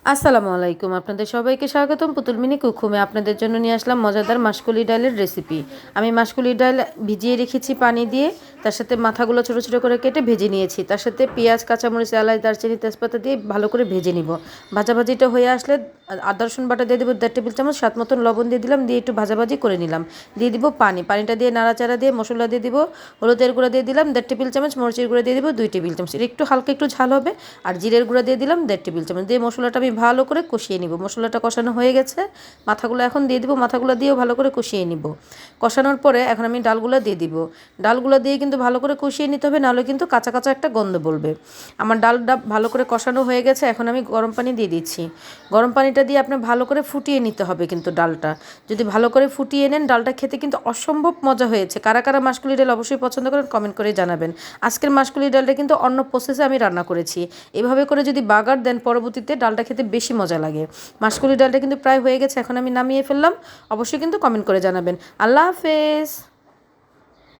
আসসালামু আলাইকুম, আপনাদের সবাইকে স্বাগতম। পুতুল মিনি কুকুমে আপনাদের জন্য নিয়ে আসলাম মজাদার মাসকলি ডালের রেসিপি। আমি মাসকলি ডাল ভিজিয়ে রেখেছি পানি দিয়ে, তার সাথে মাথাগুলো ছোটো ছোটো করে কেটে ভেজে নিয়েছি। তার সাথে পেঁয়াজ, কাঁচামরিচ, এলাচ, দারচিনি, তেজপাতা দিয়ে ভালো করে ভেজে নিব। ভাজাভাজিটা হয়ে আসলে আদা রসুন বাটা দিয়ে দেবো 1.5 টেবিল চামচ, স্বাদ মতন লবণ দিয়ে দিলাম, দিয়ে একটু ভাজাভাজি করে নিলাম। দিয়ে দিব পানিটা দিয়ে নাড়াচাড়া দিয়ে মশলা দিয়ে দিব। হলুদের গুঁড়া দিয়ে দিলাম 1.5 টেবিল চামচ, মরিচের গুঁড়া দিয়ে দিব 2 টেবিল চামচ, একটু হালকা একটু ঝাল হবে। আর জিরের গুঁড়া দিয়ে দিলাম 1.5 টেবিল চামচ, দিয়ে মশলাটা আমি ভালো করে কষিয়ে নিব। মশলাটা কষানো হয়ে গেছে, মাথাগুলো এখন দিয়ে দিব। মাথাগুলো দিয়েও ভালো করে কষিয়ে নিব। কষানোর পরে এখন আমি ডালগুলো দিয়ে দিব। ডালগুলো দিয়ে কিন্তু ভালো করে কষিয়ে নিতে হবে, নাহলে কিন্তু কাঁচা কাঁচা একটা গন্ধ বলবে। আমার ডালটা ভালো করে কষানো হয়ে গেছে, এখন আমি গরম পানি দিয়ে দিচ্ছি। গরম পানিটা দিয়ে আপনি ভালো করে ফুটিয়ে নিতে হবে। কিন্তু ডালটা যদি ভালো করে ফুটিয়ে নেন, ডালটা খেতে কিন্তু অসম্ভব মজা হয়েছে। কারা কারা মাসকলি ডাল অবশ্যই পছন্দ করেন কমেন্ট করে জানাবেন। আজকের মাসকলি ডালটা কিন্তু অন্য প্রসেসে আমি রান্না করেছি। এভাবে করে যদি বাগার দেন, পরবর্তীতে ডালটা খেতে বেশি মজা লাগে। মাসকলি ডালটা কিন্তু প্রায় হয়ে গেছে, এখন আমি নামিয়ে ফেললাম। অবশ্যই কিন্তু কমেন্ট করে জানাবেন। আল্লাহ হাফেজ।